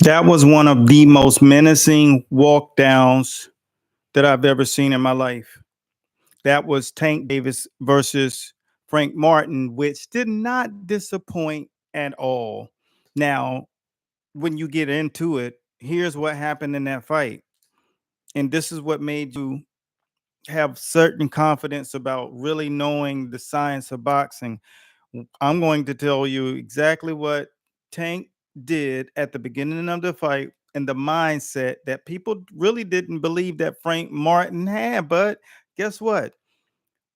That was one of the most menacing walk downs that I've ever seen in my life. That was Tank Davis versus Frank Martin, which did not disappoint at all. Now, when you get into it, here's what happened in that fight. And this is what made you have certain confidence about really knowing the science of boxing. I'm going to tell you exactly what Tank did at the beginning of the fight and the mindset that people really didn't believe that Frank Martin had. But guess what?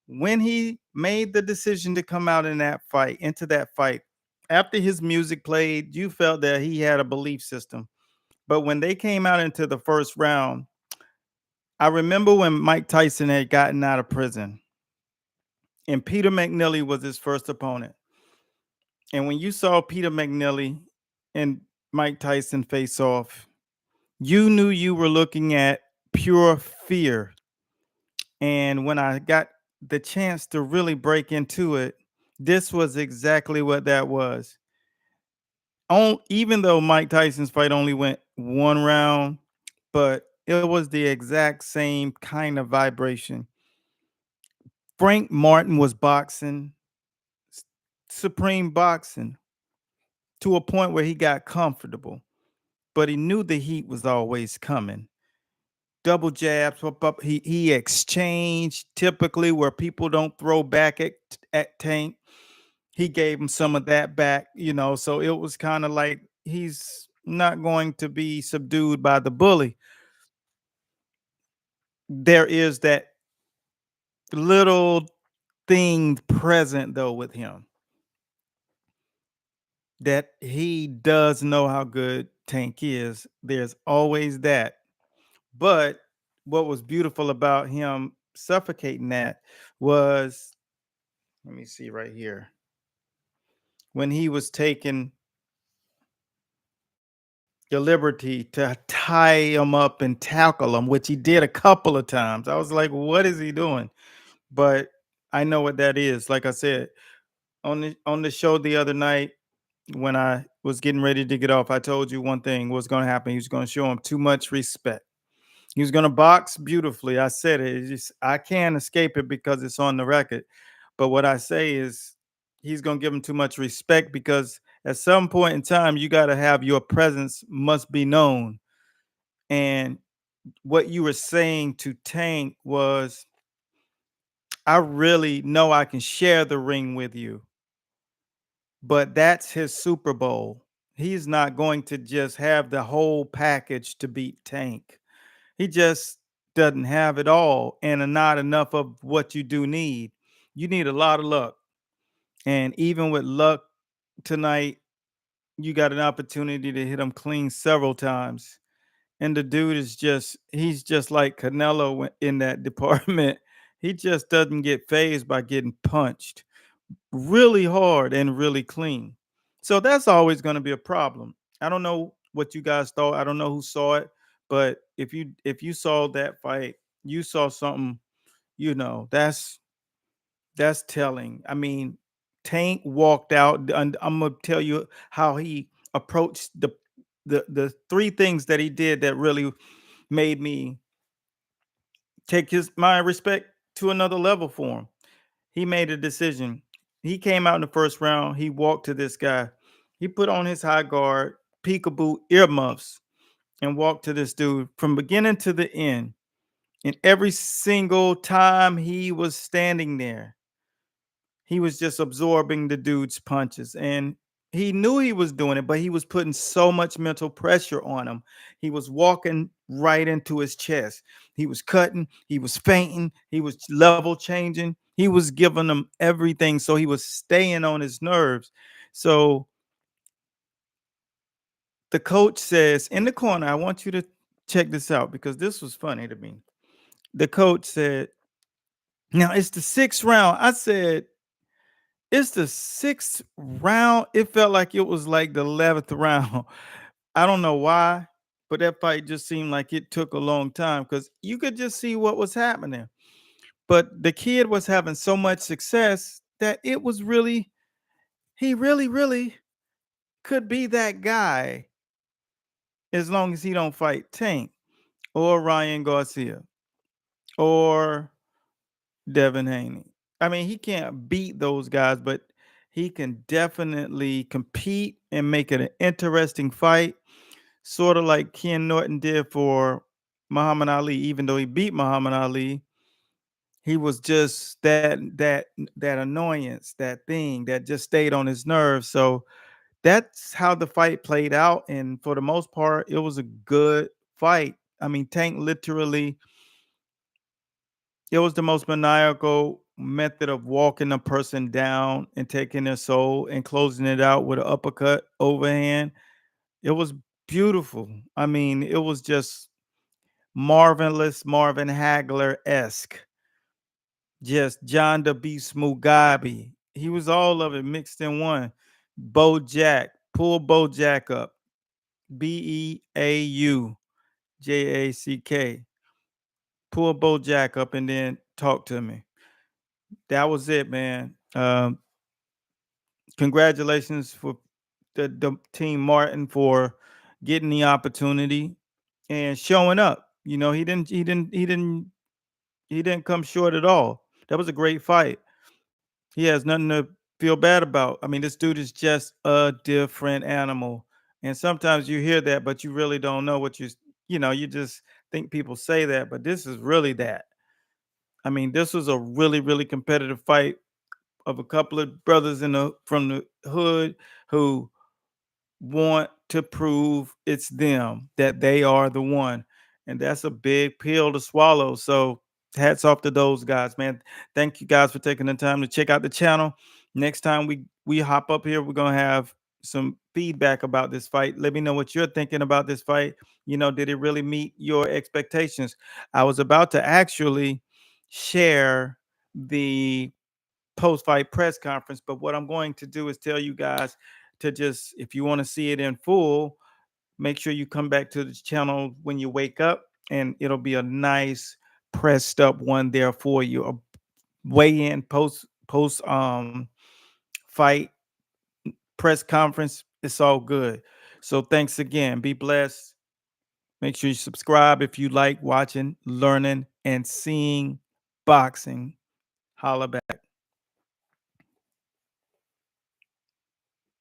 When he made the decision to come out in that fight, into that fight, after his music played, you felt that he had a belief system. But when they came out into the first round, I remember when Mike Tyson had gotten out of prison and Peter McNeely was his first opponent. And when you saw Peter McNeely and Mike Tyson face off, you knew you were looking at pure fear. And when I got the chance to really break into it, this was exactly what that was. Even though Mike Tyson's fight only went one round, but it was the exact same kind of vibration. Frank Martin was boxing, supreme boxing, to a point where he got comfortable, but he knew the heat was always coming. Double jabs, he exchanged typically where people don't throw back at Tank. He gave him some of that back, so it was kind of like he's not going to be subdued by the bully. There is that little thing present though with him that he does know how good Tank is. There's always that. But what was beautiful about him suffocating that was, let me see right here, when he was taking the liberty to tie him up and tackle him, which he did a couple of times. I was like, what is he doing? But I know what that is. Like I said, on the show the other night, when I was getting ready to get off, I told you one thing was going to happen. He was going to show him too much respect. He was going to box beautifully. I said it. I can't escape it because it's on the record. But what I say is he's going to give him too much respect because at some point in time, you got to have your presence must be known. And what you were saying to Tank was, I really know I can share the ring with you, but that's his Super Bowl. He's not going to just have the whole package to beat Tank. He just doesn't have it all and not enough of what you do need. You need a lot of luck. And even with luck tonight, you got an opportunity to hit him clean several times. And the dude is he's just like Canelo in that department. He just doesn't get phased by getting punched really hard and really clean. So that's always going to be a problem. I don't know what you guys thought. I don't know who saw it, but if you saw that fight, you saw something, that's telling. I mean, Tank walked out and I'm going to tell you how he approached the three things that he did that really made me take his my respect to another level for him. He made a decision. He came out in the first round. He walked to this guy. He put on his high guard, peekaboo earmuffs, and walked to this dude from beginning to the end. And every single time he was standing there, he was just absorbing the dude's punches. And he knew he was doing it, but he was putting so much mental pressure on him. He was walking right into his chest. He was cutting, he was fainting, he was level changing, he was giving him everything. So he was staying on his nerves. So the coach says in the corner, I want you to check this out because this was funny to me. The coach said, now it's the sixth round. I said, it's the sixth round. It felt like it was like the 11th round. I don't know why, but that fight just seemed like it took a long time because you could just see what was happening. But the kid was having so much success that it was really, he really, really could be that guy. as long as he don't fight Tank or Ryan Garcia or Devin Haney. I mean, he can't beat those guys, but he can definitely compete and make it an interesting fight, sort of like Ken Norton did for Muhammad Ali. Even though he beat Muhammad Ali, he was just that annoyance, that thing that just stayed on his nerves. So that's how the fight played out, and for the most part, it was a good fight. I mean, Tank literally, it was the most maniacal method of walking a person down and taking their soul and closing it out with an uppercut overhand. It was beautiful. I mean, it was just marvelous, Marvin Hagler esque. Just John the Beast Mugabe. He was all of it mixed in one. Bo Jack, pull Bo Jack up. Beaujack. Pull Bo Jack up and then talk to me. That was it, man. Congratulations for the team Martin for getting the opportunity and showing up. You know, he didn't come short at all. That was a great fight. He has nothing to feel bad about. I mean, this dude is just a different animal. And sometimes you hear that, but you really don't know what you just think people say that, but this is really that. I mean, this was a really, really competitive fight of a couple of brothers from the hood who want to prove it's them, that they are the one. And that's a big pill to swallow. So hats off to those guys, man. Thank you guys for taking the time to check out the channel. Next time we hop up here, we're gonna have some feedback about this fight. Let me know what you're thinking about this fight. Did it really meet your expectations? I was about to actually share the post-fight press conference, but what I'm going to do is tell you guys to just, if you want to see it in full, make sure you come back to the channel when you wake up, and it'll be a nice pressed up one there for you. A weigh in post fight press conference. It's all good. So thanks again. Be blessed. Make sure you subscribe if you like watching, learning, and seeing boxing. Holla back.